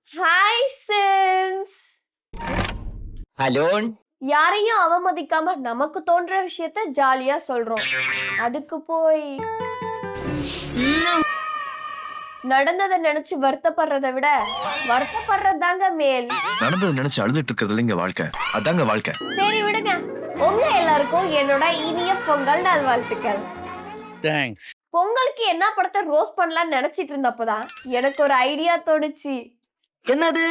Hi Sims. Hello. யாரையும் அவமதிக்காம நமக்கு தோன்ற விஷயத்த ஜாலியா சொல்றோம். அதுக்கு போய் நடந்ததை நினைச்சு வருத்தப்படுறதை விட வருத்தப்படுறதாங்க மேல். நடந்ததை நினைச்சு அழுதுட்டு இருக்கிறது இங்க வாழ்க்கை. அதாங்க வாழ்க்கை. சரி விடுங்க. உங்க எல்லாருக்கும் என்னோட இனிய பொங்கல் நல்வாழ்த்துக்கள். தேங்க்ஸ். பொங்கலுக்கு என்ன படத்தை ரோஸ்ட் பண்ணலாம்னு நினைச்சிட்டு இருந்தப்பதான் எனக்கு ஒரு ஐடியா தோணுச்சு. என்னது?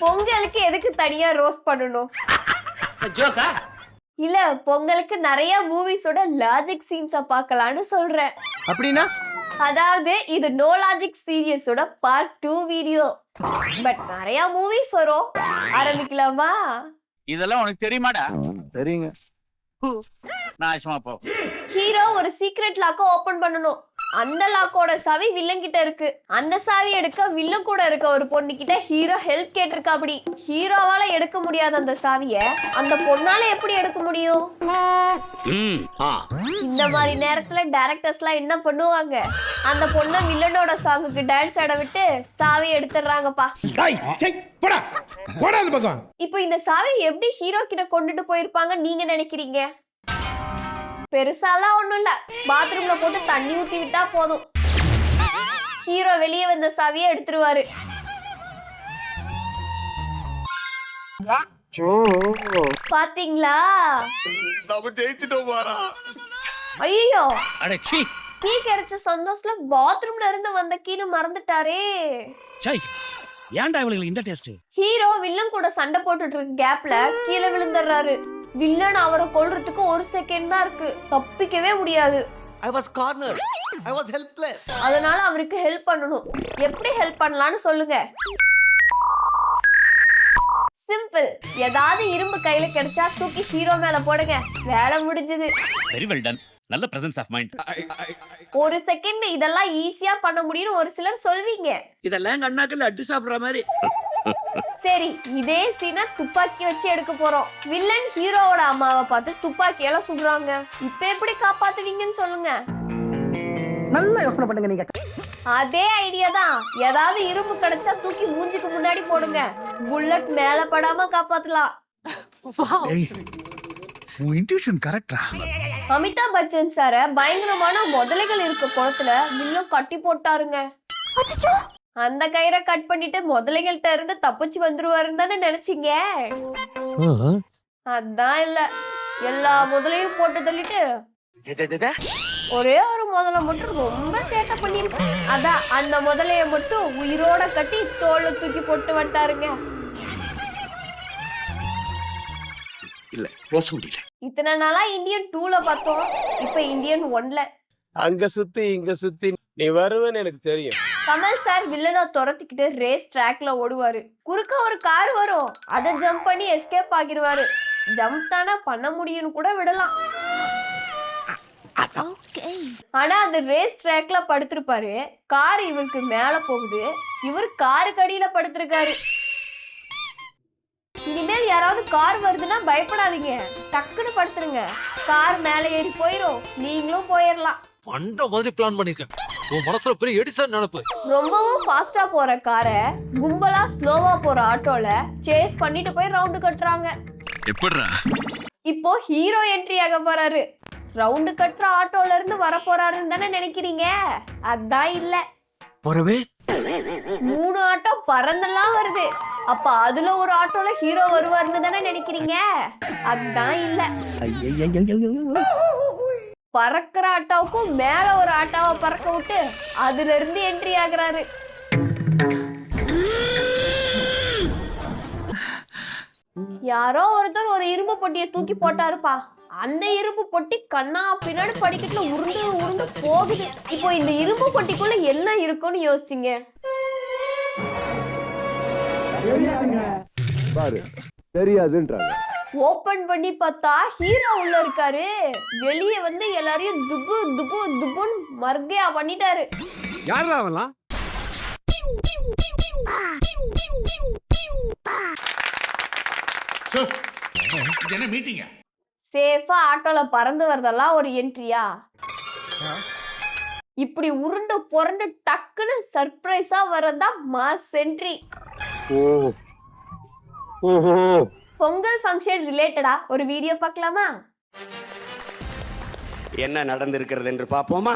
பொங்கலுக்கு எதுக்கு தனியா ரோஸ்ட் பண்ணணும்? ஜோக்கா? இல்ல, பொங்கலுக்கு நிறைய மூவிஸோட லாஜிக் சீன்ஸ பார்க்கலாம்னு சொல்றேன். அப்படின்னா? அதாவது இது நோ லாஜிக் சீரியஸோட பார்ட் 2 வீடியோ. பட் நிறைய மூவிஸ் வரும். ஆரம்பிக்கலாமா? இதெல்லாம் உனக்கு தெரியுமாடா? சரிங்க. நாசமா போ. ஹீரோ ஒரு சீக்ரெட் லாக்க ஓபன் பண்ணணும். அந்த லாக்கோட சாவி வில்லன் கிட்ட இருக்கு. அந்த சாவி எடுக்க வில்லன் கூட இருக்க ஒரு பொண்ணு கிட்ட ஹீரோ ஹெல்ப் கேட்டிருக்கா. அப்படி ஹீரோவால எடுக்க முடியாத அந்த சாவிய அந்த பொண்ணால எப்படி எடுக்க முடியும்? இந்த மாதிரி நேரத்துல டைரக்டர்ஸ்லாம் என்ன பண்ணுவாங்க? அந்த பொண்ணை வில்லனோட சாங்குக்கு டான்ஸ் ஆட விட்டு சாவி எடுத்துறாங்கப்பா. இப்போ இந்த சாவி எப்படி ஹீரோ கிட்ட கொண்டுட்டு போயிருப்பாங்க நீங்க நினைக்கிறீங்க? பெருசாலாம் ஒண்ணும் இல்ல. பாத்ரூம்ல போட்டு தண்ணி ஊத்தி விட்டா போதும். ஹீரோ வெளியே வந்த சாவியை எடுத்துருவாரு. பாத்தீங்களா? ஐயோ, கீ கிடைச்ச சந்தோஷத்துல பாத்ரூம்ல இருந்து வந்த கீழே மறந்துட்டாரே. ஏன்டா இவளுக்கு இந்த டெஸ்ட்? ஹீரோ வில்லன் கூட சண்டை போட்டுட்டு இருக்க கேப்ல கீழே விழுந்துடுறாரு. வில்லன் அவரை கொல்றதுக்கு ஒரு செகண்ட் தான் இருக்கு. தப்பிக்கவே முடியாது. I was cornered. I was helpless. அதனால அவருக்கு ஹெல்ப் பண்ணணும். எப்படி ஹெல்ப் பண்ணலாம்னு சொல்லுங்க. சிம்பிள். ஏதாவது இரும்பு கையில கிடைச்சா தூக்கி ஹீரோ மேல போடுங்க. வேலை முடிஞ்சது. Very well done. நல்ல பிரசன்ஸ் ஆஃப் மைண்ட். ஒரு செகண்ட் இதெல்லாம் ஈஸியா பண்ண முடியும்னு ஒரு சிலர் சொல்வீங்க. இதெல்லாம் கண்ணாக்கு லட்டு சாப்பிடுற மாதிரி. சரி, இதே சீனை துப்பாக்கி வச்சு எடுக்க போறோம். வில்லன் ஹீரோவோட அம்மாவை பார்த்து துப்பாக்கியால சுடுறாங்க. இப்ப எப்படி காப்பாத்துவீங்கன்னு சொல்லுங்க. நல்ல யோசனை பண்ணுங்க நீங்க. அதே ஐடியா தான். ஏதாவது இரும்பு கிடைச்சா தூக்கி மூஞ்சிக்கு முன்னாடி போடுங்க. புல்லட் மேல படாம காப்பாத்தலாம். அமிதாப் பச்சன் சார பயங்கரமான முதலைகள் இருக்க குளத்துல வில்லன் கட்டி போட்டாருங்க. அந்த கயிறை கட் பண்ணிட்டு முதலைகள்ட்ட இருந்து தப்பிச்சு வந்துருவாருன்னு தானே நினைச்சீங்க? அதான் இல்ல. எல்லா முதலையும் போட்டு தள்ளிட்டு ஒரே ஒரு முதலை மட்டும் ரொம்ப சேட்டை பண்ணிருக்கு. அதான் அந்த முதலைய மட்டும் உயிரோட கட்டி தோல்ல தூக்கி போட்டு வந்துட்டாருங்க. இத்தனை நாளா இந்தியன் 2ல பார்த்தோம். இப்ப இந்தியன் 1ல அங்க சுத்தி இங்க சுத்தி நீ வருவேன்னு எனக்கு தெரியும். கமல் சார் வில்லனை துரத்திக்கிட்டு ரேஸ் ட்ராக்ல ஓடுவாரு. குறுக்க ஒரு கார் வரும். அதை ஜம்ப் பண்ணி எஸ்கேப் ஆகிருவாரு. ஜம்ப் தானே பண்ண முடியும்னு கூட விடலாம். ஆனா அந்த ரேஸ் ட்ராக்ல படுத்திருப்பாரு. கார் இவருக்கு மேல போகுது. இவர் காருக்கு அடியில படுத்திருக்காரு. இனிமேல் யாராவது கார் வருதுன்னா பயப்படாதீங்க. டக்குன்னு படுத்துருங்க. கார் மேல ஏறி போயிரும். நீங்களும் போயிடலாம். அந்த மாதிரி பிளான் பண்ணிருக்கேன். உன் மனசுல பெரிய எடிசன் நினைப்பு. ரொம்பவும் ஃபாஸ்டா போற காரை கும்பலா ஸ்லோவா போற ஆட்டோல சேஸ் பண்ணிட்டு போய் ரவுண்டு கட்டுறாங்க. இப்போ ஹீரோ என்ட்ரி ஆக போறாரு. ரவுண்டு கட்டுற ஆட்டோல இருந்து வர போறாருன்னு தானே நினைக்கிறீங்க? அதான் இல்ல. 3 ஆட்டோ பறந்தெல்லாம் வருது. அப்ப அதுல ஒரு ஆட்டோல ஹீரோ வருவாருன்னு தானே நினைக்கிறீங்க? அதான் இல்ல. பறக்கிற ஆட்டோவுக்கும் மேல ஒரு ஆட்டோவை பறக்க விட்டு அதுல இருந்து என்ட்ரி ஆகுறாரு. யாரோ ஒருத்தர் ஒரு இரும்பு பொட்டியை தூக்கி போட்டாருப்பா. அந்த இரும்பு பொட்டி கண்ணா பின்னாடி படிக்கட்டுல உருண்டு உருண்டு போகுது. இப்போ இந்த இரும்பு பொட்டிக்குள்ள என்ன இருக்கும்னு யோசிங்க. தெரியாதுன்றாங்க. ஓபன் பண்ணி பார்த்தா ஹீரோ உள்ள இருக்காரு. வெளியே வந்து எல்லாரையும் துபு துபு துபுன்னு மர்கையா பண்ணிட்டாரு. யாரா அவன்லாம்? என்ன மீட்டிங்க? சேஃபா ஆட்டோல பறந்து வரதெல்லாம் ஒரு என்ட்ரியா? இப்படி உருண்டு புரண்டு டக்குன்னு சர்ப்ரைஸா வரதான் மாஸ் என்ட்ரி. பொங்கல் ஃபங்க்ஷன் ரிலேட்டடா ஒரு வீடியோ பார்க்கலாமா? என்ன நடந்திருக்கிறது என்று பார்ப்போமா?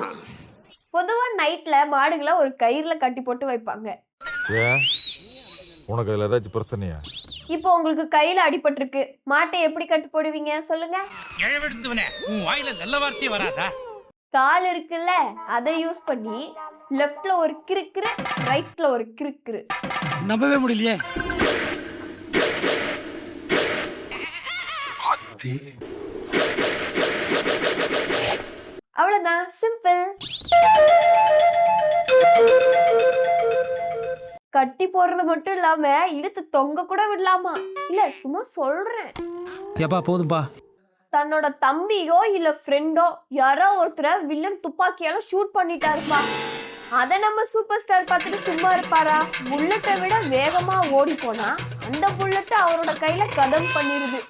பொதுவா நைட்ல மாடுகளை ஒரு கயிறுல கட்டி போட்டு வைப்பாங்க. உனக்கு அதுல ஏதாச்சும் பிரச்சனையா? இப்போ உங்களுக்கு கையில அடிபட்டிருக்கு, மாட்டை எப்படி கட்டி போடுவீங்க சொல்லுங்க? உன் வாயில நல்ல வார்த்தையே வராதா? கால் இருக்குல்ல, அதை யூஸ் பண்ணி லெஃப்ட்ல ஒரு கிறுக்கிறு, ரைட்ல ஒரு கிறுக்கிறு. நம்பவே முடியலையே. அவ்வளவுதான், சிம்பிள். கட்டி போடுறது மட்டும் இல்லாம இழுத்து தொங்க கூட விடலாமா? இல்ல சும்மா சொல்றேன். ஏப்பா போதும்பா. தன்னோட தம்பியோ இல்ல ஃப்ரெண்டோ யாரோ ஒருத்தரை வில்லன் துப்பாக்கியால ஷூட் பண்ணிட்டாருப்பா. அத நம்ம சூப்பர் ஸ்டார் பார்த்துட்டு சும்மா இருப்பாரா? புல்லட்டை விட வேகமா ஓடி போனா அந்த புல்லட் அவரோட கையில கதம் பண்ணிருது.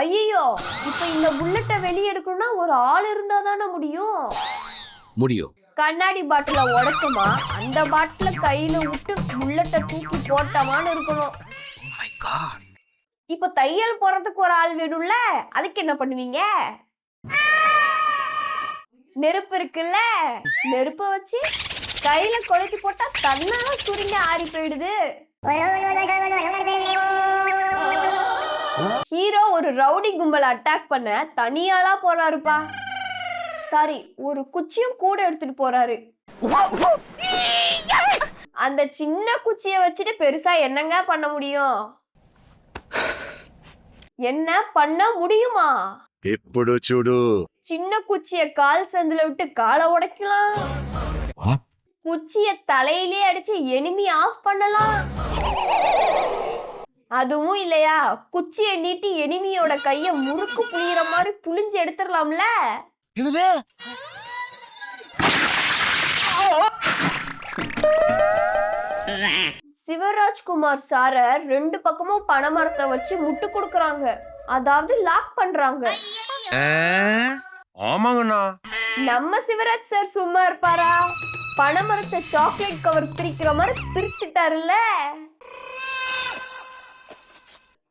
ஐயோ, இப்ப இந்த புல்லட்டை வெளியே எடுக்கணும்னா ஒரு ஆள் இருந்தா தானே முடியும். கண்ணாடி பாட்டில உடைச்சோமா, அந்த பாட்டில கையில விட்டு புல்லட்டை தூக்கி போட்டோமான்னு இருக்கணும். இப்ப தையல் போறதுக்கு ஒரு ஆள் வேணும்ல, அதுக்கு என்ன பண்ணுவீங்க? நெருப்பு இருக்குல்ல, நெருப்ப வச்சு கையில கொளுத்தி போட்டா தன்னால சுருங்கி ஆறி போயிடுது. ஹீரோ ஒரு ரவுடி கும்பலை அட்டாக் பண்ண தனியாளா போறாருப்பா. சாரி, ஒரு குச்சியும் கூட எடுத்துட்டு போறாரு. அந்த சின்ன குச்சிய வச்சுட்டு பெருசா என்னங்க பண்ண முடியும்? என்ன பண்ண முடியுமா? ఇప్పుడు చూడు. சின்ன குச்சிய கால் சந்துல விட்டு காலை உடைக்கலாம், குச்சிய தலையிலே அடிச்சு எனிமி ஆஃப் பண்ணலாம். அதுவும் இல்லையா, குச்சிய நீட்டி எனிமியோட கைய முறுக்கு புளியற மாதிரி புளிஞ்சு எடுத்துடலாம்ல. சிவராஜ்குமார் சார 2 பக்கமும் பனைமரத்தை வச்சு முட்டு கொடுக்கறாங்க, அதாவது லாக் பண்றாங்க. ஆமாங்கண்ணா. நம்ம சிவராஜ் சார் சும்மா இருப்பாரா? பனைமரத்தை சாக்லேட் கவர் பிரிக்கிற மாதிரி பிரிச்சுட்டாருல்ல.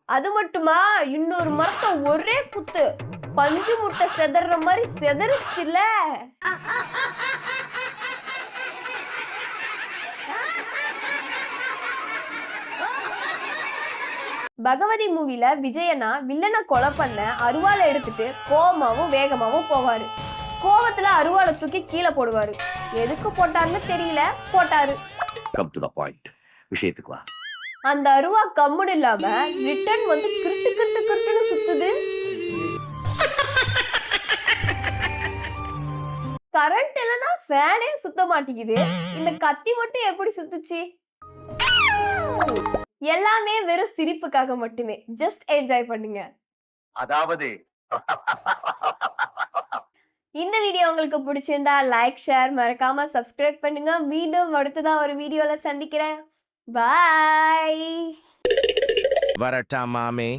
அது மட்டுமா, இன்னொரு மரத்தை ஒரே குத்து பஞ்சு முட்டை செதற மாதிரி செதறிச்சுல. பகவதி மூவில விஜயனா வில்லனை கொலை பண்ண அருவாளை எடுத்துட்டு கோவமாவும் வேகமாவும் போவாரு. கோவத்துல அருவாளை தூக்கி கீழே போடுவாரு. எதுக்கு போட்டாருன்னு தெரியல, போட்டாரு. கம் டு தி பாயிண்ட், விஷயத்துக்கு வா. அந்த அருவா கம்முன்னு இல்லாம ரிட்டர்ன் வந்து கிருட்டு கிருட்டு கிருட்டுன்னு சுத்துது. கரண்ட் இல்லைன்னா ஃபேனே சுத்த மாட்டேங்குது, இந்த கத்தி மட்டும் எப்படி சுத்துச்சு? எல்லாமே வெறும் சிரிப்புக்காக மட்டுமே. ஜஸ்ட் என்ஜாய் பண்ணுங்க. அதாவது இந்த வீடியோ உங்களுக்கு பிடிச்சிருந்தா லைக், ஷேர், மறக்காம சப்ஸ்கிரைப் பண்ணுங்க. மீண்டும் அடுத்ததா ஒரு வீடியோல சந்திக்கிறேன். பாய். வரட்டா மாமே.